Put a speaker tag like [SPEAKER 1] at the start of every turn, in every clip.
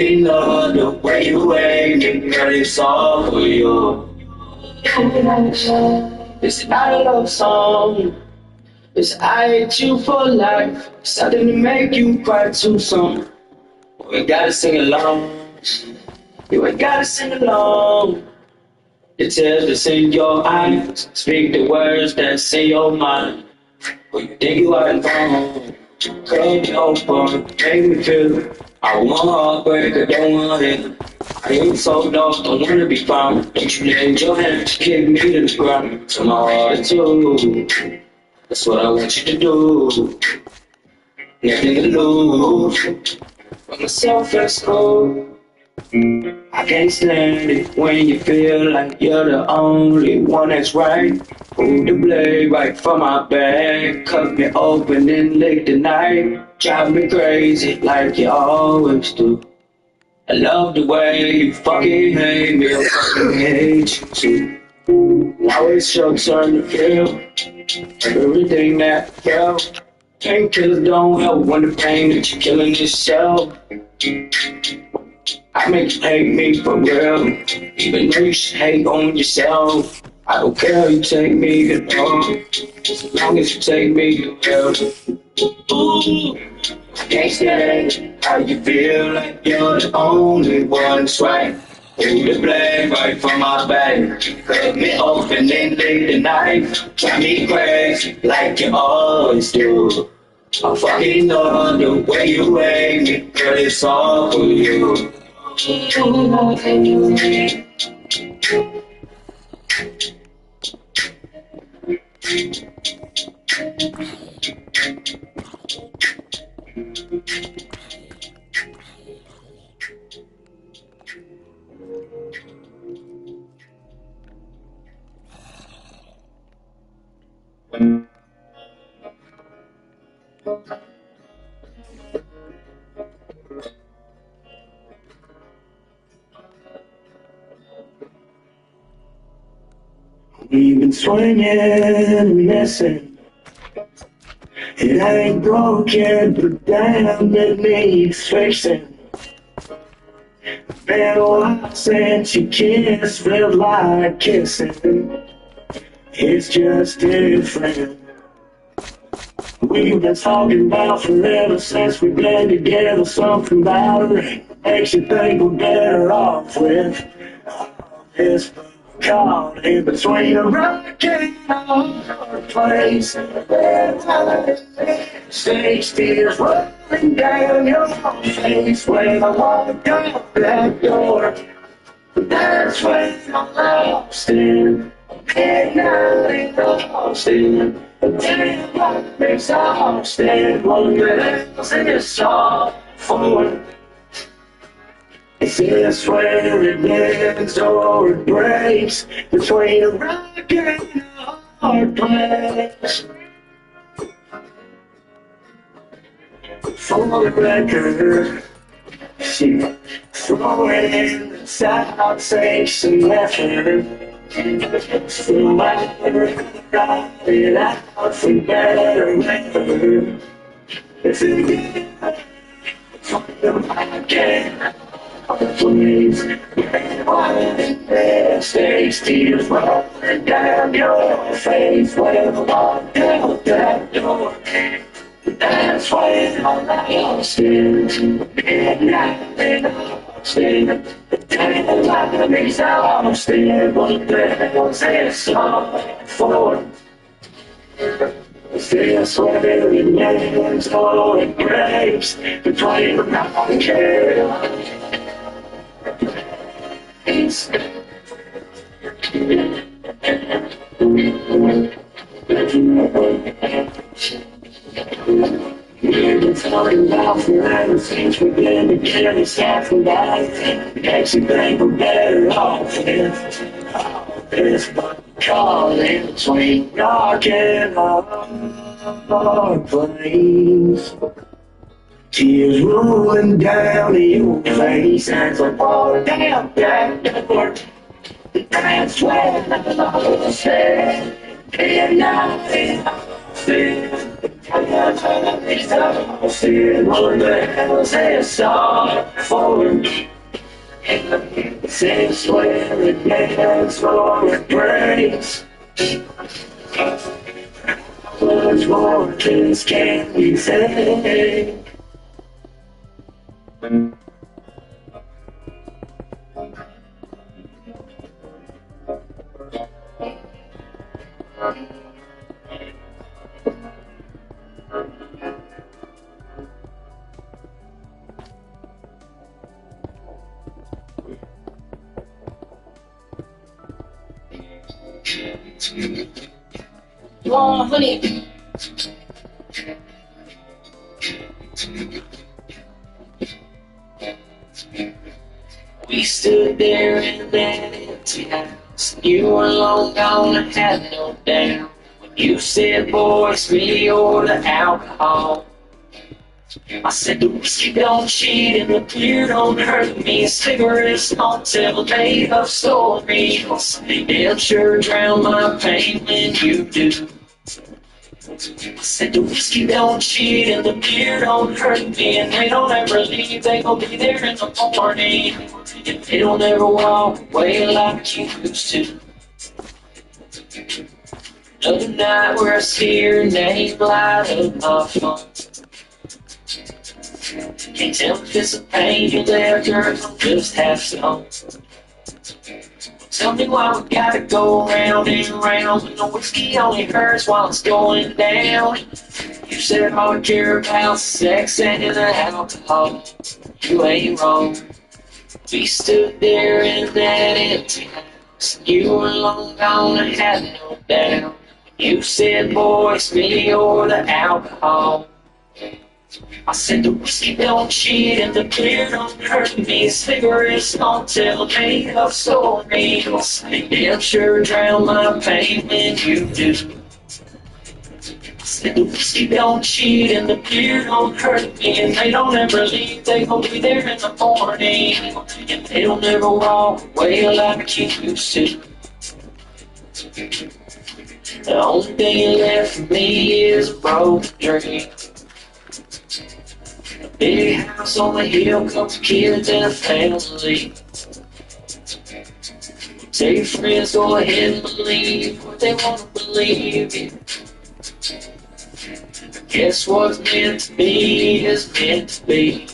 [SPEAKER 1] In love the way you aim it, girl, it's all for you. It's not a love song. It's I hate you for life. Something to make you cry too soon. You ain't gotta sing along. You ain't gotta sing along. It tells us in your eyes. Speak the words that's in your mind. When you think you are alone, cut me open, make me feel. I want heartbreak, I don't want it. I am so lost, don't wanna be found. Don't you lend your hand to kick me to the ground. To my heart too. That's what I want you to do. Nothing to lose. For myself, let's go. I can't stand it when you feel like you're the only one that's right. Hold the blade right from my back. Cut me open and lick the knife. Drive me crazy like you always do. I love the way you fucking hate me. I fucking hate you too. Now it's your turn to feel everything that I felt. Painkillers don't help when the pain that you're killing yourself. I make you hate me for real, even though you should hate on yourself. I don't care if you take me to hell, as long as you take me to hell. Ooh, I can't stand how you feel like you're the only one that's right. Hold the blade right from my back, cut me open and lay the knife. Drive me crazy like you always do. I fucking love the way you hate me, girl, it's all for you. We've been swinging and missing. It ain't broken, but damn, it needs fixing. Been a while since you kissed, felt like kissing. It's just different. We've been talking about forever since we've been together. Something about it makes you think we're better off with all this. Caught in between a rock and a hard place. Stage tears rolling down your face when I walk out that door. That's when I'm lost in midnight lost in damn life exhausted. What else is all for? Is this where it ends or it breaks? Between a rock and a hard place. For the record, she throwing in the south, say some effort. Still might ride it out for better weather. If it gets between the rock and please, stage tears rolling down your face when I walk out that door. That's when I'm lost in midnight and lost in the damn life exhausted. What the hell's this all for? Is this where it ends or it breaks? Between the rock and we've been talking about forever since we've been together. Something about it makes you think we're better off with all this. But caught in between rock and hard place. Tears rolling down your face as I fall down that door. That's when I lost it. And now it's What the hell's this all for? Since when it dance for it breaks, much more things can we say?
[SPEAKER 2] Oh, honey.
[SPEAKER 1] We stood there in that empty house. You were long gone, I had no doubt. When you said, boy, it's me or the alcohol, I said the whiskey don't cheat and the beer don't hurt me. Cigarettes don't tell made up stories. They damn sure drown my pain when you do. I said the whiskey don't cheat and the beer don't hurt me, and they don't ever leave, they gon' be there in the morning, and they don't ever walk away like you used to. Another night where I see your name light up my phone. Can't tell if it's a pain you left or if I'm just half stoned. Tell me why we gotta go round and round when the whiskey only hurts while it's going down. You said all we care about sex and the alcohol. You ain't wrong. We stood there in that empty house. You were long gone, I had no doubt. You said, boy, it's me or the alcohol. I said the whiskey don't cheat and the beer don't hurt me. Cigarettes don't tell made up stories. They damn sure drown my pain when you do. I said the whiskey don't cheat and the beer don't hurt me, and they don't ever leave, they gon' be there in the morning, and they don't ever walk away like you used to. The only thing left for me is a broken dream. Big house on the hill, couple kids and a family. Tell your friends, go ahead and believe what they want to believe in. Guess what's meant to be is meant to be.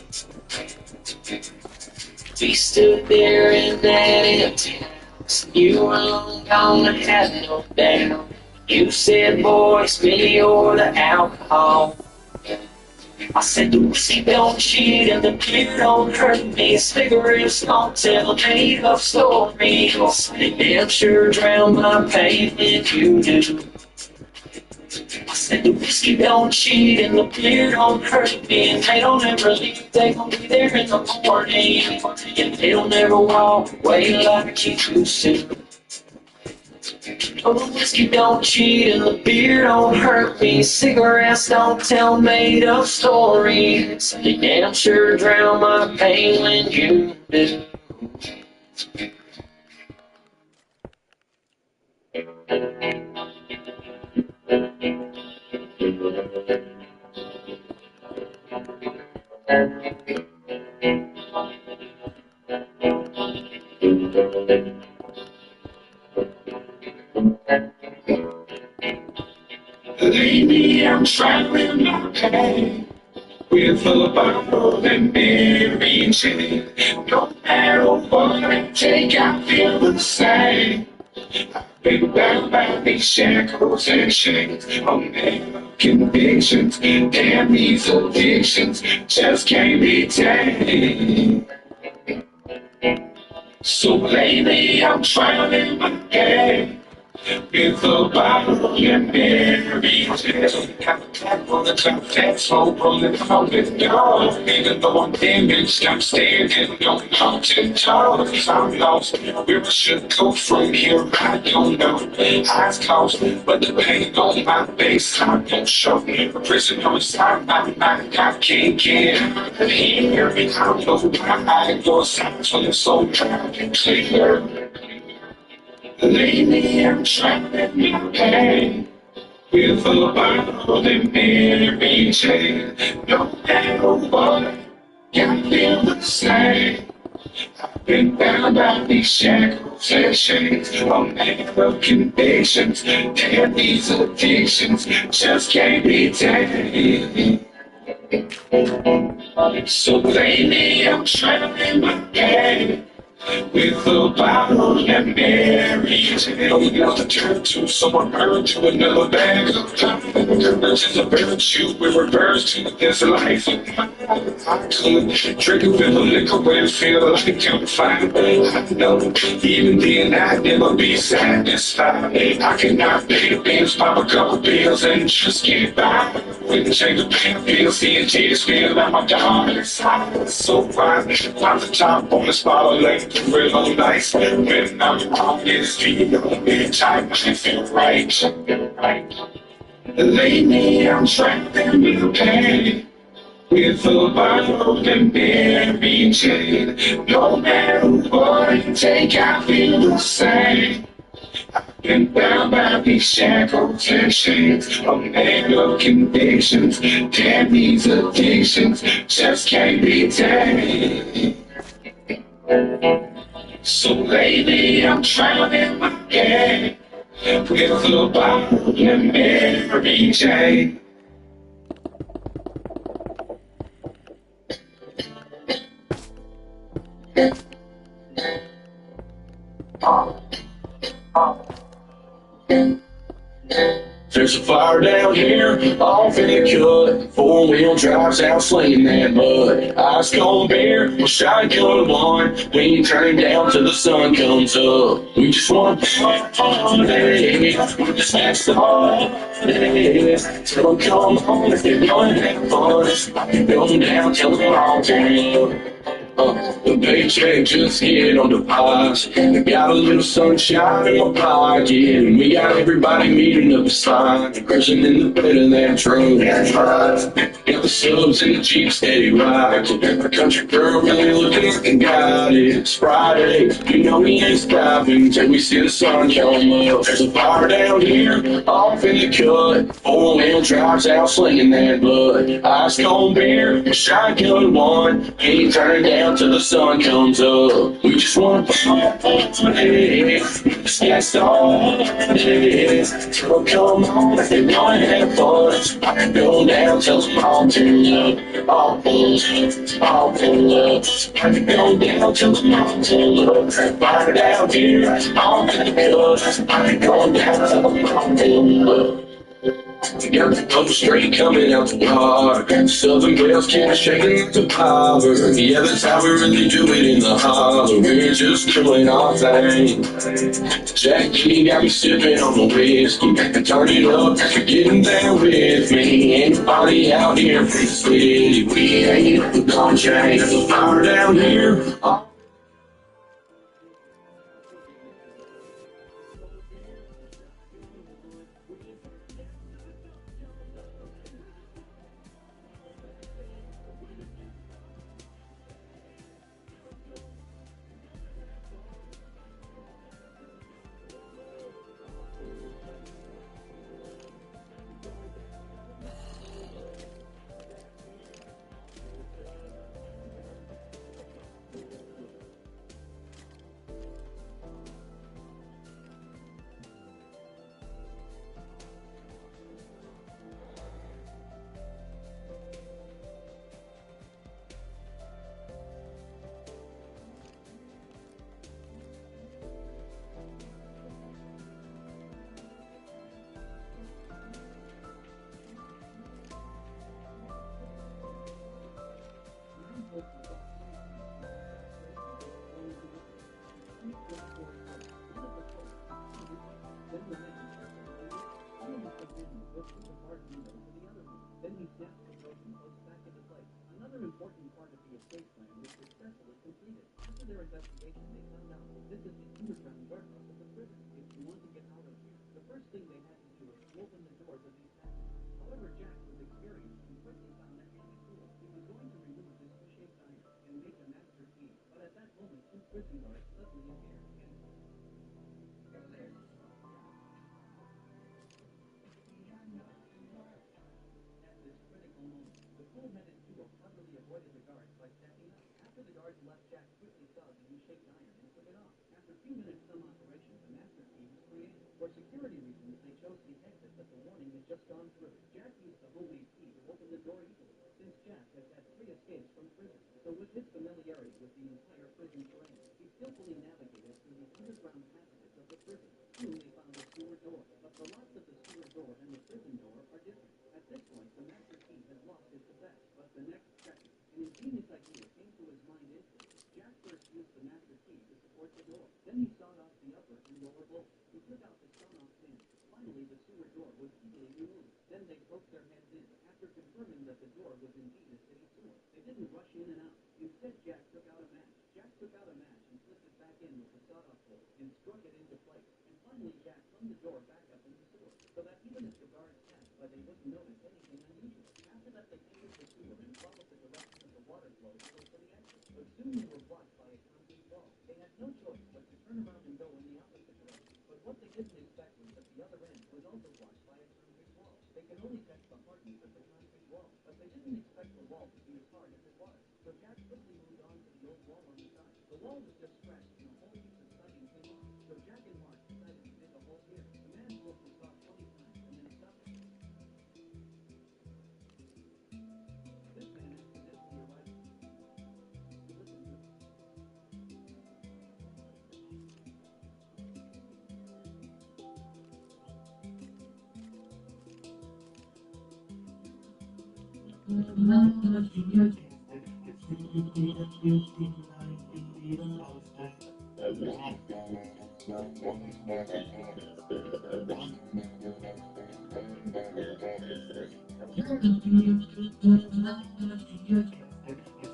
[SPEAKER 1] We stood there in that empty house. You were long gone, I had no doubt. You said, boy, it's me or the alcohol. I said the whiskey don't cheat and the beer don't hurt me. Cigarettes don't tell made up stories. They damn sure drown my pain when you do. I said the whiskey don't cheat and the beer don't hurt me, and they don't ever leave, they gon' be there in the morning, and they don't ever walk away like you used to. Oh, the whiskey don't cheat and the beer don't hurt me. Cigarettes don't tell made up stories. They damn sure drown my pain when you do. Lately I'm traveling my pain with a bottle and Mary Jane. No matter what I take, I feel the same. I've been bound by these shackles and chains, American convictions. Damn, these addictions just can't be tamed. So lately I'm trying my game with a bottle and Mary Jane. Have a tap on the top, fat smoke rolling from the door. Even though I'm damaged, I'm standing on mountain tops. I'm lost, where I should go from here, I don't know. Eyes closed, but the pain on my face, I don't show. A prisoner inside my mind, I can't get out of here. I don't know why your signs are so loud and clear. Lately I'm trapped in my pain with a bottle and Mary Jane. No matter what, I feel the same. Been bound by these shackles and chains, a man of convictions. Damn, these addictions just can't be tamed. So lately I'm trying my game with a bottle and Mary Jane. Another turn to someone burn to another bag of time. Conversions of virtue with reverse to this life. I could drink a bit of liquor and feel like I'm fine. I know even then I'd never be satisfied. I cannot pay the bills, pop a couple pills and just get by. When change the pain pills, seeing tears feel like my daughter's side. So fine, pop the top on the spotlight, real nice. When I'm on this street, I'm getting tight, I feel right. Lately I'm trapped in the pain with a bottle and Mary Jane. No matter what I take, I feel the same. Been bound by these shackles and chains, a man of convictions. Damn, these addictions just can't be tamed. So lately I'm drowning my game with a bottle and Mary Jane. There's a fire down here, off in the cut. Four-wheel drives out slinging that mud. Ice cold beer, a shotgun one. We ain't turning down till the sun comes up. We just want to party, we just ask the party. Tell them come on if they want to have fun. Going down till the all turn up. The paycheck just hit on deposit. I got a little sunshine in my pocket, and we got everybody meeting up beside, cruising in the bed of that truck. Got the subs in the Jeep steady rocking. The country girl really looking like a goddess. It's Friday, you know we ain't stopping till we see the sun come up. There's a fire down here, off in the cut. Four-wheel drives out slinging that blood. Ice cold beer, a shotgun one. Ain't turning down till the sun comes up. We just want to party, that's all it is. So come on if you want to have fun. I can go down till the mountain up. All full up, all full up. I can go down till the mountain up. Fire down here, all in the cut. I can go down till the mountain up. Got the pump straight coming out the water. Southern Bells can't shake it to power. Yeah, that's how we really do it in the holler. We're just doing our thing. Jack G got me sipping on the whiskey. Turn it up if you're getting there with me. Anybody out here from the city, we ain't gonna change. There's a fire down here.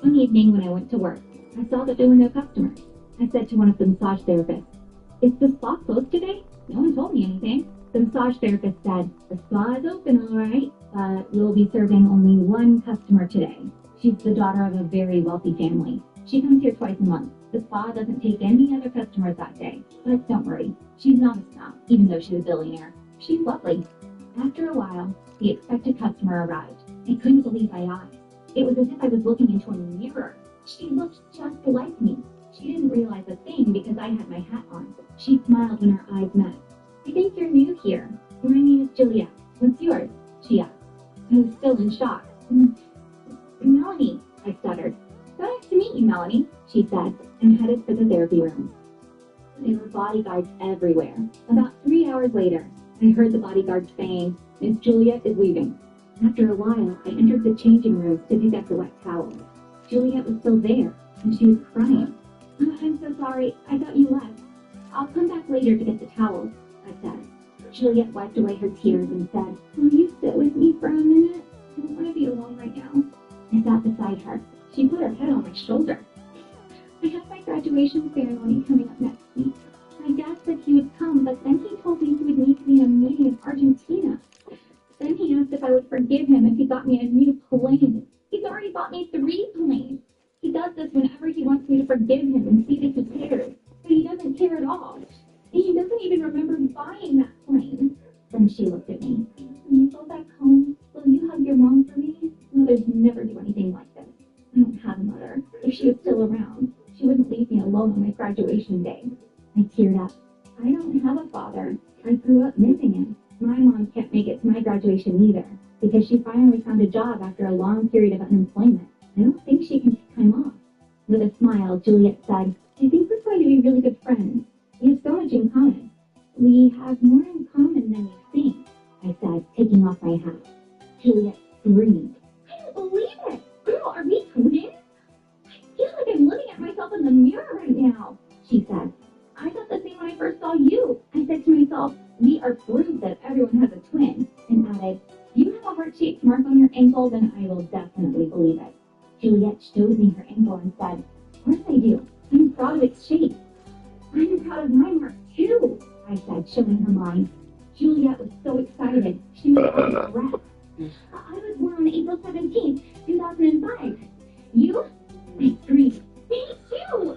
[SPEAKER 2] One evening when I went to work, I saw that there were no customers. I said to one of the massage therapists, "Is the spa closed today?" No one told me anything. The massage therapist said, "The spa is open, all right, but we'll be serving only one customer today. She's the daughter of a very wealthy family. She comes here twice a month. The spa doesn't take any other customers that day. But don't worry, she's not a snob, even though she's a billionaire. She's lovely." After a while, the expected customer arrived. I couldn't believe my eyes. It was as if I was looking into a mirror. She looked just like me. She didn't realize a thing because I had my hat on. She smiled when our eyes met. "I think you're new here. My name is Juliet. What's yours?" she asked. I was still in shock. "Melanie," I stuttered. "So nice to meet you, Melanie," she said, and headed for the therapy room. There were bodyguards everywhere. About 3 hours later, I heard the bodyguard saying, "Miss Juliet is leaving." After a while, I entered the changing rooms to pick up the wet towels. Juliet was still there, and she was crying. "Oh, I'm so sorry. I thought you left. I'll come back later to get the towels," I said. Juliet wiped away her tears and said, "Will you sit with me for a minute? I don't want to be alone right now." I sat beside her. She put her head on my shoulder. "I have my graduation ceremony coming up next week. My dad said he would come, but then he told me he would need me in a meeting in Argentina. Then he asked if I would forgive him if he got me a new plane. He's already bought me 3 planes. He does this whenever he wants me to forgive him and see that he cares. But he doesn't care at all. He doesn't even remember buying that plane." Then she looked at me. "When you go back home, will you hug your mom for me? Mothers never do anything like this. I don't have a mother. If she was still around, she wouldn't leave me alone on my graduation day." I teared up. "I don't have a father. I grew up missing him. My mom can't make it to my graduation either, because she finally found a job after a long period of unemployment. I don't think she can take time off." With a smile, Juliet said, "I think we're going to be really good friends. We have so much in common." "We have more in common than you think," I said, taking off my hat. Juliet screamed. "I don't believe it! Girl, are we twins? I feel like I'm looking at myself in the mirror right now," she said. "I thought the same when I first saw you." I said to myself, "We are proof that everyone has a twin," and added, "You have a heart-shaped mark on your ankle, then I will definitely believe it." Juliet showed me her ankle and said, "Of course I do. I'm proud of its shape." "I'm proud of my mark, too," I said, showing her mine. Juliet was so excited, she was out of breath. "I was born on April 17th, 2005. You?" I screamed, "Me too!"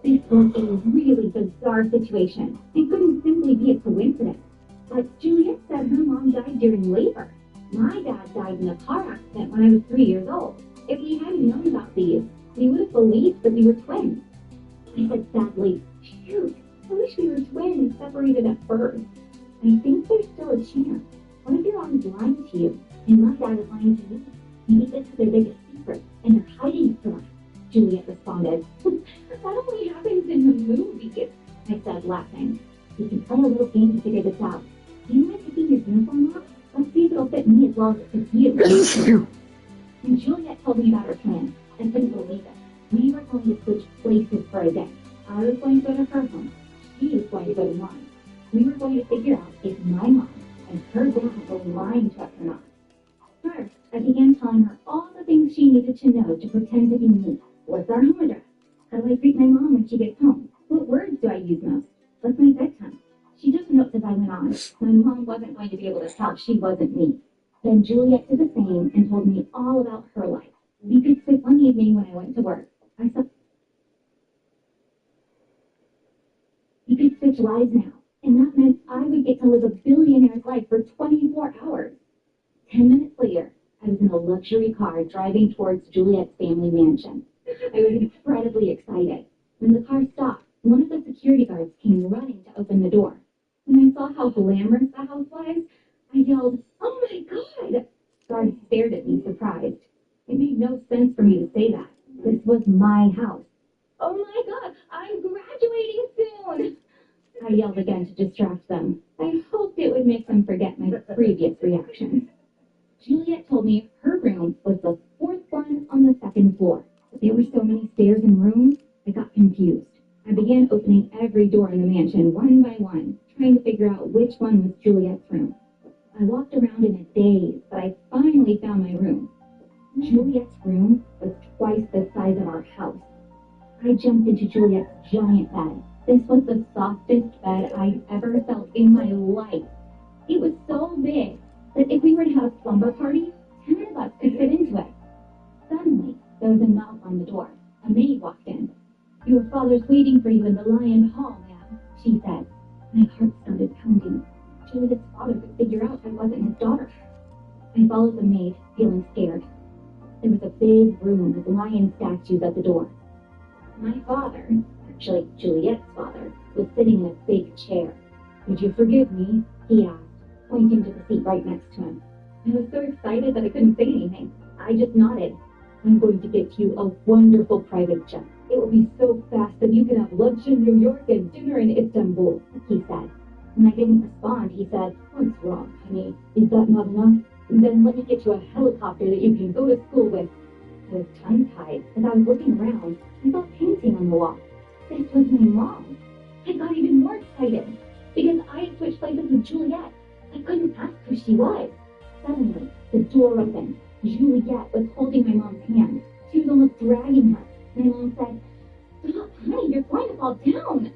[SPEAKER 2] This was a really bizarre situation. It couldn't simply be a coincidence. But Juliet said her mom died during labor. My dad died in a car accident when I was 3 years old. If we hadn't known about these, we would have believed that we were twins. I said sadly, "Shoot, I wish we were twins separated at birth." "I think there's still a chance. What if your mom's lying to you, and my dad is lying to you? Maybe this is their biggest secret, and they're hiding it from us," Juliet responded. "That only happens in the movies," I said, laughing. "We can play a little game to figure this out. Do you mind taking your uniform off? Let's see if it'll fit me as well as it fits you." When Juliet told me about her plan, I couldn't believe it. We were going to switch places for a day. I was going to go to her home. She was going to go to mine. We were going to figure out if my mom and her dad were lying to us or not. First, I began telling her all the things she needed to know to pretend to be me. What's our home address? How do I greet my mom when she gets home? What words do I use most? What's my bedtime? She took notes as I went on. My mom wasn't going to be able to tell she wasn't me. Then Juliet did the same and told me all about her life. We could sit one evening when I went to work. We could switch lives now, and that meant I would get to live a billionaire's life for 24 hours. 10 minutes later, I was in a luxury car driving towards Juliet's family mansion. I was incredibly excited. When the car stopped, one of the security guards came running to open the door. When I saw how glamorous the house was, I yelled, "Oh my God!" The guard stared at me surprised. It made no sense for me to say that. This was my house. "Oh my God, I'm graduating soon!" I yelled again to distract them. I hoped it would make them forget my previous reactions. Juliet told me her room was the fourth one on the second floor. But there were so many stairs and rooms, I got confused. I began opening every door in the mansion one by one, trying to figure out which one was Juliet's room. I walked around in a daze, but I finally found my room. Juliet's room was twice the size of our house. I jumped into Juliet's giant bed. This was the softest bed I'd ever felt in my life. It was so big that if we were to have a slumber party, 10 of us could fit into it. Suddenly, there was a knock on the door. A maid walked in. "Your father's waiting for you in the Lion Hall, ma'am," she said. My heart started pounding. Juliet's father could figure out I wasn't his daughter. I followed the maid, feeling scared. There was a big room with lion statues at the door. My father, actually Juliet's father, was sitting in a big chair. "Would you forgive me?" he asked, pointing to the seat right next to him. I was so excited that I couldn't say anything. I just nodded. "I'm going to get you a wonderful private jet. It will be so fast that you can have lunch in New York and dinner in Istanbul," he said. When I didn't respond, he said, "What's wrong, honey? Is that not enough? Then let me get you a helicopter that you can go to school with." I was tongue-tied. As I was looking around, I saw a painting on the wall. This was my mom. I got even more excited because I had switched places with Juliet. I couldn't ask who she was. Suddenly, the door opened. Juliet was holding my mom's hand. She was almost dragging her. My mom said, "Stop, honey, you're going to fall down."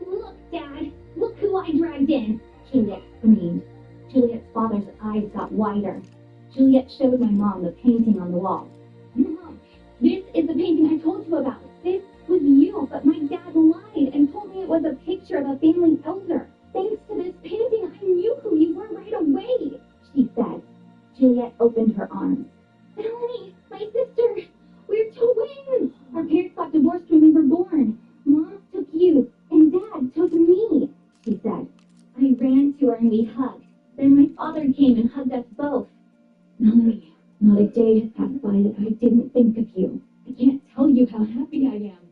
[SPEAKER 2] "Look, Dad, look who I dragged in," Juliet screamed. Juliet's father's eyes got wider. Juliet showed my mom the painting on the wall. "Mom, this is the painting I told you about. This was you, but my dad lied and told me it was a picture of a family elder. Thanks to this painting, I knew who you were right away," she said. Juliet opened her arms. "Melanie, my sister, we're twins. Our parents got divorced when we were born. Mom took you, and Dad took me," she said. I ran to her and we hugged. Then my father came and hugged us both. "Melanie, not a day has passed by that I didn't think of you. I can't tell you how happy I am.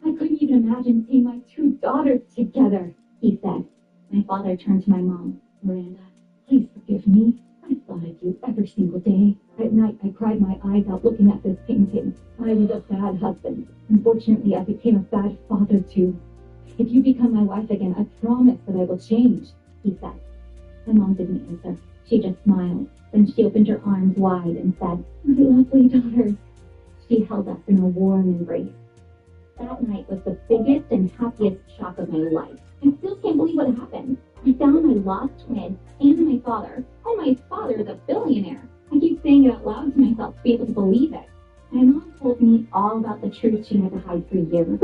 [SPEAKER 2] I couldn't even imagine seeing my two daughters together," he said. My father turned to my mom. "Miranda, please forgive me. I thought of you every single day. At night, I cried my eyes out looking at this painting. I was a bad husband. Unfortunately, I became a bad father, too. If you become my wife again, I promise that I will change," he said. My mom didn't answer. She just smiled. Then she opened her arms wide and said, "My lovely daughters." She held us in a warm embrace. That night was the biggest and happiest shock of my life. I still can't believe what happened. I found my lost twin and my father. Oh, my father is a billionaire. I keep saying it out loud to myself to be able to believe it. My mom told me all about the truth she had to hide for years.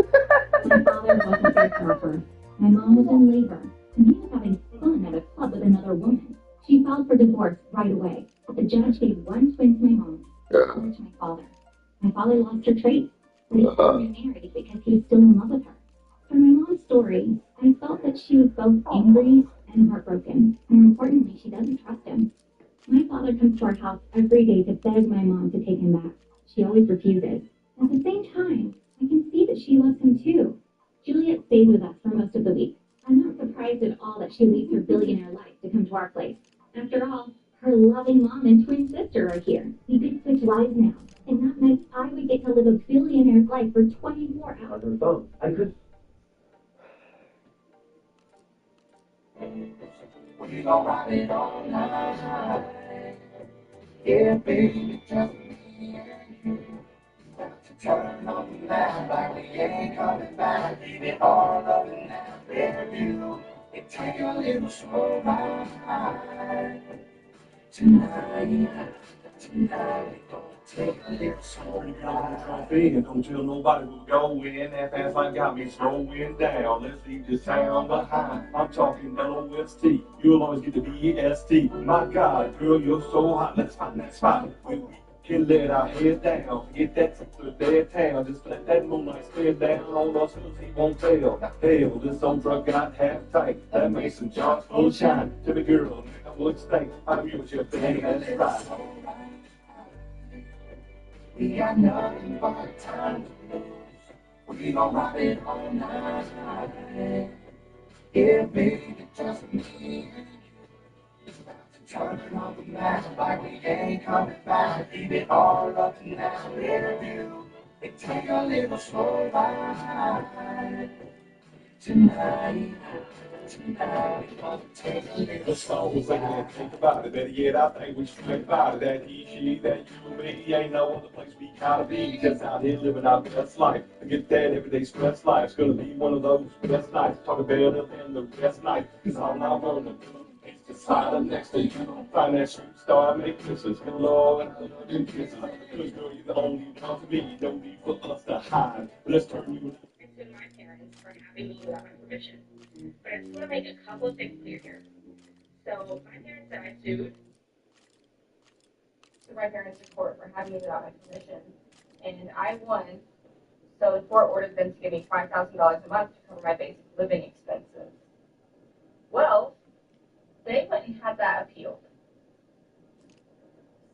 [SPEAKER 2] My father wasn't there for her. My mom was in labor, and he was having fun at a club with another woman. She filed for divorce right away, but the judge gave one twin to my mom, the other to my father. My father lost her trace, but he still remarried because he was still in love with her. From my mom's story, I felt that she was both angry and heartbroken. More importantly, she doesn't trust him. My father comes to our house every day to beg my mom to take him back. She always refuses. At the same time, I can see that she loves him too. Juliet stays with us for most of the week. I'm not surprised at all that she leaves her billionaire life to come to our place. After all, her loving mom and twin sister are here. We could switch lives now, and that meant I would get to live a billionaire's life for 24 hours.
[SPEAKER 1] On the phone. I could. We gon' ride it all night. Yeah, baby, just me and you. Got to turn on the light like we ain't coming back. Leave it all up and now, baby. Take a little slow ride tonight. Tonight, take a little slow ride.
[SPEAKER 3] And don't tell nobody we're going. That fast line got me slowing down. Let's leave the sound behind. I'm talking LOST. You'll always get the BEST. My God, girl, you're so hot. Let's find that spot where we can let our head down. Get that to their town. Just let that moonlight stare down on us, cause he won't tell. Hell, this old truck got half tight. That makes some jars full of shine. To the girl, nigga, what's thanks? I'm you with your thing, that's right.
[SPEAKER 1] We got nothing but time to lose. We gon' rock it all night. Yeah, baby, just me and you. Turn on the match like we ain't coming back. Leave it all up to now with you. And take a little slow ride tonight. Tonight, take a little slow ride.
[SPEAKER 3] Think about it, better yet, I think we should think about it. That he, she, that you, me, ain't no other place we gotta be. Just out here living our best life. Forget that everyday stress life's gonna be one of those best nights. Talking better than the best night. Cause all I wanna do is just slide up next to you. Find that shooting star, make kisses. Hello, and I love you kisses. Cause girl, you're the only one for me. No need for us to hide. Let's turn you.
[SPEAKER 4] I sued my parents for having me without my permission. But I just want to make a couple of things clear here. So my parents said I sued my parents to court for having me without my permission, and I won. So the court ordered them to give me $5,000 a month to cover my basic living expenses. Well, they went and had that appealed.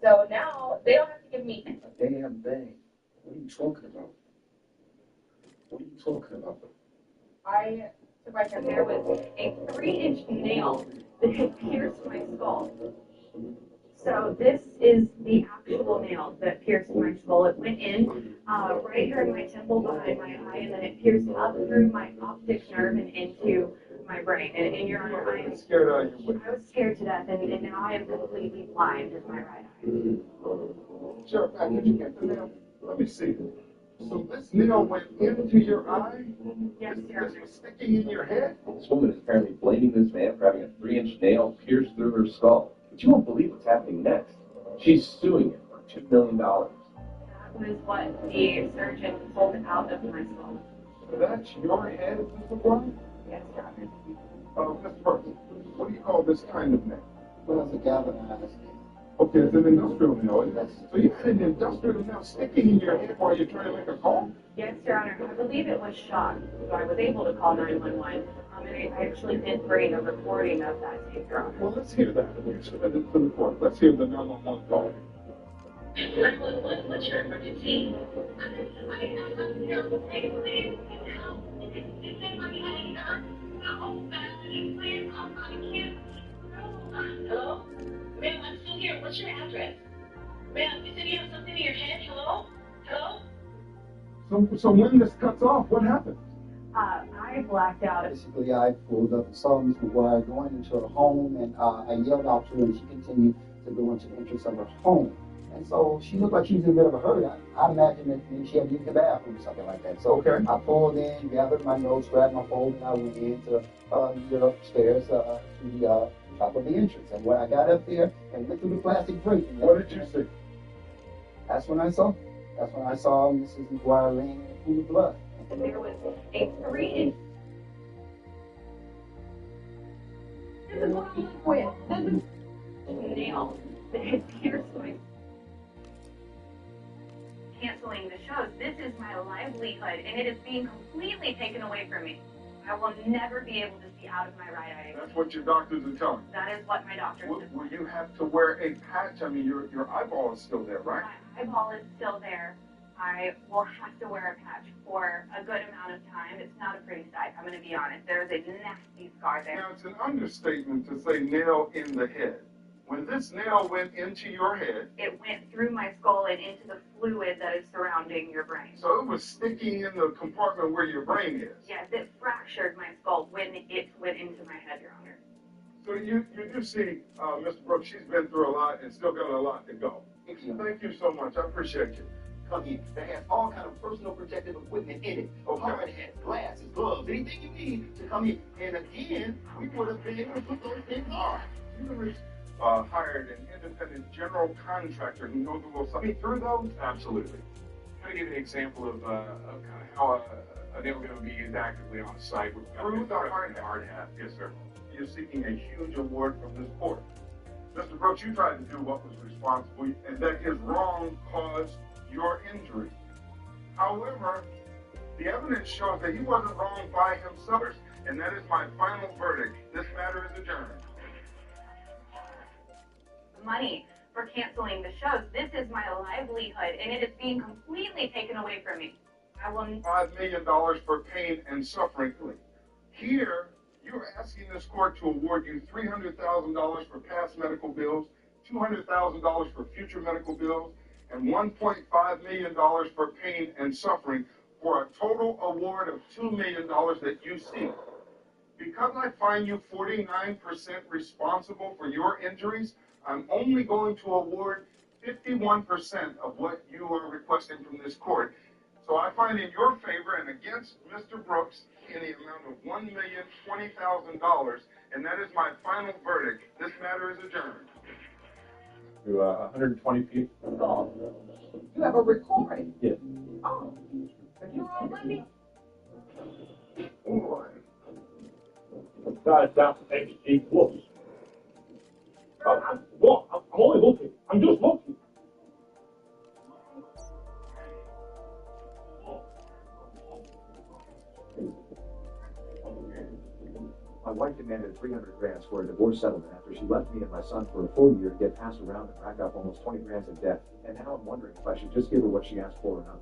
[SPEAKER 4] So now they don't have to give me
[SPEAKER 1] a damn thing. What are you talking about? What are you talking about?
[SPEAKER 4] I took my parents. There was a 3-inch nail that had pierced my skull. So this is the actual nail that pierced my skull. It went in right here in my temple behind my eye, and then it pierced up through my optic nerve and into my brain. And in Your Honor, I was scared to death, and now I am completely blind in my right eye.
[SPEAKER 5] Sheriff, did you get the nail? Let me see. So this nail went into your eye?
[SPEAKER 4] Yes, Your Honor.
[SPEAKER 5] This was sticking in your head?
[SPEAKER 6] This woman is apparently blaming this man for having a 3-inch nail pierced through her skull. But you won't believe what's happening next. She's suing him for $2 million.
[SPEAKER 4] That was what the surgeon pulled out of my skull.
[SPEAKER 5] So that's your head, Mr. Blunt?
[SPEAKER 4] Yes, Your Honor.
[SPEAKER 5] Mr. Burke, what do you call this kind of nail?
[SPEAKER 7] Well, it's a galvanized.
[SPEAKER 5] Okay, it's an industrial nail. So you had an industrial nail sticking in your head while you're trying to make a call?
[SPEAKER 4] Yes, Your Honor. I believe it was shock, so I was able to call 911. And I actually did bring a recording of that tape, Your Honor.
[SPEAKER 5] Well, let's hear that. You submit it to the court. Let's hear the 911 call.
[SPEAKER 4] 911, what's your emergency? I have a terrible pain, please. It's in my head. Oh, please, I can't. Hello? Ma'am, I'm still here. What's your address? Ma'am, you said you have something in your head? Hello? Hello?
[SPEAKER 5] So when this cuts off, what happened?
[SPEAKER 4] I blacked out.
[SPEAKER 7] Basically, I pulled up and saw Ms. McGuire going into her home, and I yelled out to her, and she continued to go into the entrance of her home. And so she looked like she was in a bit of a hurry. I imagine that maybe she had to use the bathroom or something like that. So I pulled in, gathered my notes, grabbed my phone, and I went in to get upstairs to the top of the entrance. And when I got up there and went through the plastic grate,
[SPEAKER 5] What did you see?
[SPEAKER 7] That's when I saw Mrs. McGuire laying in a pool of blood.
[SPEAKER 4] And there was a 3-inch. This is what I'm with. This is a nail that had pierced my. Canceling the shows. This is my livelihood, and it is being completely taken away from me. I will never be able to see out of my right eye.
[SPEAKER 5] That's what your doctors are telling you.
[SPEAKER 4] That is what my doctor said.
[SPEAKER 5] Will you have to wear a patch? I mean, your eyeball is still there, right?
[SPEAKER 4] My eyeball is still there. I will have to wear a patch for a good amount of time. It's not a pretty sight, I'm going to be honest. There is a nasty scar there.
[SPEAKER 5] Now, it's an understatement to say nail in the head. When this nail went into your head,
[SPEAKER 4] it went through my skull and into the fluid that is surrounding your brain.
[SPEAKER 5] So it was sticking in the compartment where your brain is.
[SPEAKER 4] Yes, it fractured my skull when it went into my head, Your Honor.
[SPEAKER 5] So you do see, Mr. Brooks, she's been through a lot and still got a lot to go.
[SPEAKER 7] Thank you.
[SPEAKER 5] Thank you so much. I appreciate you.
[SPEAKER 8] That has all kind of personal protective equipment in it.
[SPEAKER 5] Okay.
[SPEAKER 8] Hard hats, glasses, gloves,
[SPEAKER 5] anything you need to come in. And again, we would have been able to put those things on.
[SPEAKER 3] Universe hired an independent general contractor who knows the world. I mean, through those, absolutely. Can I give you an example of kind of how a nail gun would be used actively on site? Through the hard hat. Yes, sir. You're seeking a huge award from this court. Mr. Brooks, you tried to do what was responsible, and that his wrong caused your injury. However, the evidence shows that he wasn't wrong by himself, and that is my final verdict. This matter is adjourned.
[SPEAKER 4] Money for canceling the shows. This is my livelihood, and it is being completely taken away from me. I will
[SPEAKER 3] $5 million for pain and suffering. Here, you're asking this court to award you $300,000 for past medical bills, $200,000 for future medical bills, and $1.5 million for pain and suffering, for a total award of $2 million that you seek. Because I find you 49% responsible for your injuries, I'm only going to award 51% of what you are requesting from this court. So I find in your favor and against Mr. Brooks in the amount of $1,020,000, and that is my final verdict. This matter is adjourned.
[SPEAKER 6] To 120 feet.
[SPEAKER 8] Oh, you have a recording?
[SPEAKER 6] Yes.
[SPEAKER 8] Oh, but you're on Monday?
[SPEAKER 5] Guys, down to 8 close. I'm only looking. I'm just looking.
[SPEAKER 9] My wife demanded $300,000 for a divorce settlement after she left me and my son for a full year to get passed around and rack up almost $20,000 in debt. And now I'm wondering if I should just give her what she asked for or not.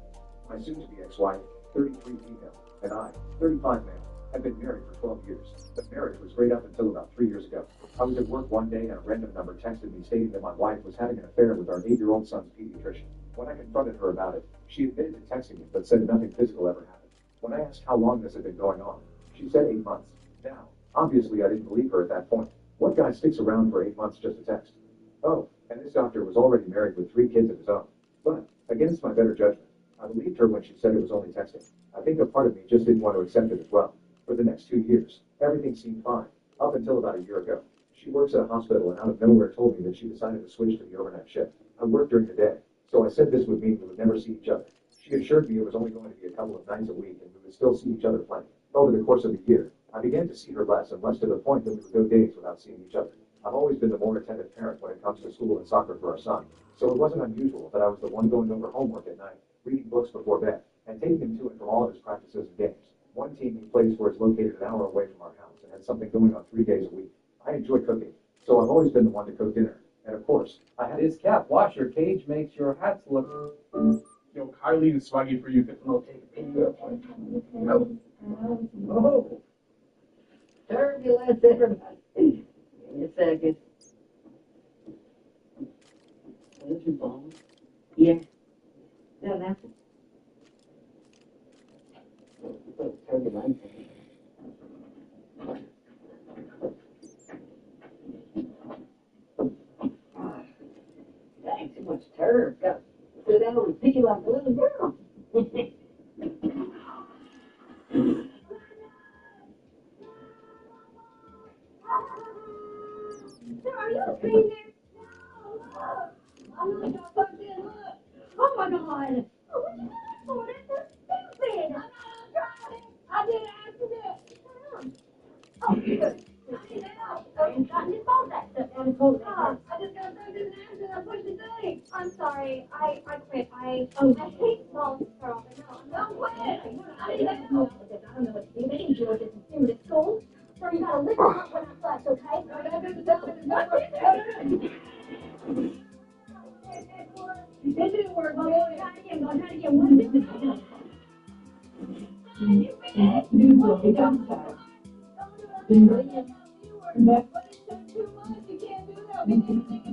[SPEAKER 9] My soon-to-be ex-wife, 33 female, and I, 35 male, had been married for 12 years. The marriage was great up until about 3 years ago. I was at work one day and a random number texted me stating that my wife was having an affair with our 8-year-old son's pediatrician. When I confronted her about it, she admitted to texting it but said nothing physical ever happened. When I asked how long this had been going on, she said 8 months. Now, obviously I didn't believe her at that point. What guy sticks around for 8 months just to text? Oh, and this doctor was already married with 3 kids of his own. But, against my better judgment, I believed her when she said it was only texting. I think a part of me just didn't want to accept it as well. For the next 2 years, everything seemed fine, up until about a year ago. She works at a hospital and out of nowhere told me that she decided to switch to the overnight shift. I work during the day, so I said this would mean we would never see each other. She assured me it was only going to be a couple of nights a week and we would still see each other plenty. Over the course of the year, I began to see her less and less to the point that we would go days without seeing each other. I've always been the more attentive parent when it comes to school and soccer for our son, so it wasn't unusual that I was the one going over homework at night, reading books before bed, and taking him to and from all of his practices and games. One team he plays for is located an hour away from our house and had something going on 3 days a week. I enjoy cooking, so I've always been the one to cook dinner. And of course, I had
[SPEAKER 10] This cap washer cage makes your hats look...
[SPEAKER 5] Yo, Kylie and Swaggy for you.
[SPEAKER 8] Oh, turbulence, everybody. Give me a second. There's your phone. Yeah. No, that's it. Turbulence. Dang, too much turd. Got to sit down and pick you like a little girl.
[SPEAKER 11] Sir, are you okay there? No. I'm not gonna fuck this up. Oh my God. Oh, what you doing for? That's so stupid. I'm not trying. I didn't ask you that. Oh, good. I didn't know. So you got his phone that stuff down his phone. I just got through this and I pushed the thing. I'm sorry. I quit. I hate phones, girl. No way. I didn't know. I don't know what to do. They didn't do it at school. So you gotta listen up when I flush, okay? It didn't work. Go try it again. One thing. You finished? But it's just too much. You can't do that. We can't think of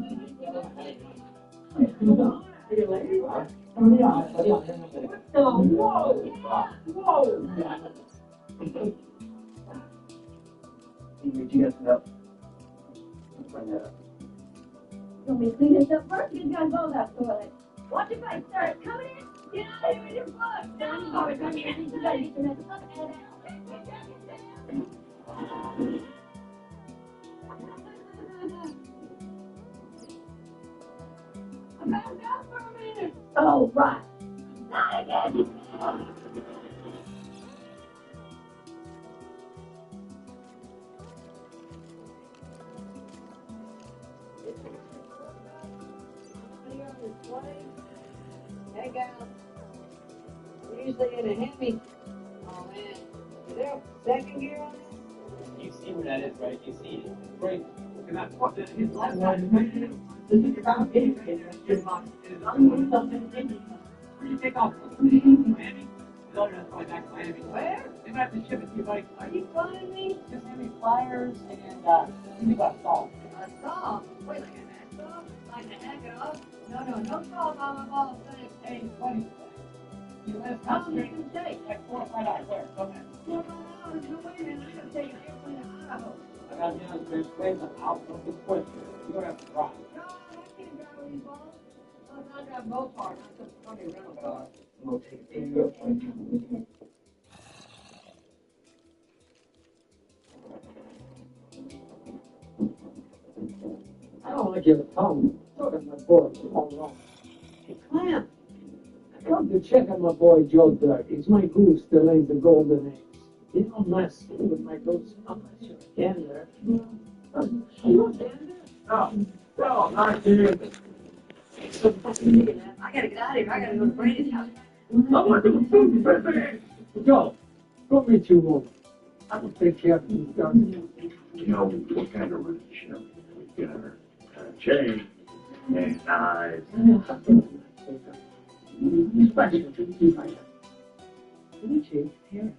[SPEAKER 8] You got enough. Bring that up.
[SPEAKER 11] You want me to clean this up first? You guys go that toilet. Watch your face, sir. It's coming in. Get out of here with your blood. Now you gotta come here. You gotta get your mess up and out. Oh, right. Not again.
[SPEAKER 8] Hey, gal. We're usually in a Hemi. Oh, man. Is there a second gear on this?
[SPEAKER 10] You see where that is, right? You see it. Great. And that's what his last time. This is about anyway. That's your box. His other one. Where you take off? Miami? No, that's flying back to Miami. Where? They might have to ship it to you, buddy. Are you flying me? Just give me flyers and you got salt. A salt? Wait a minute. Salt? Like the heck it up? No salt on my ball thing. Hey, buddy. You let us concentrate. How long does it take? Like 4 or 5 hours. Where? Go ahead. 4 or 5 hours? No, wait a minute. I gotta take an airplane to Idaho. I gotta be honest, there's ways out of this question. You're gonna have to drive. No, I can't drive with these balls. I got both parts. I took funny rental car. I'm gonna take a video. I don't like your tone. Look at my boy. All wrong. Hey, Clem. I come to check on my boy Joe Dirt. He's my goose that lays the golden eggs. You don't mess with my goose unless you're a gander. Are you a gander? No, not here.
[SPEAKER 8] I gotta get out of here. I gotta go to Brady's house.
[SPEAKER 10] I'm not gonna food, baby. Joe, go meet your woman. I will take care of these guys.
[SPEAKER 5] You know, what kind of relationship we get her? Chain and knives.
[SPEAKER 10] Especially to the people. Didn't you hear?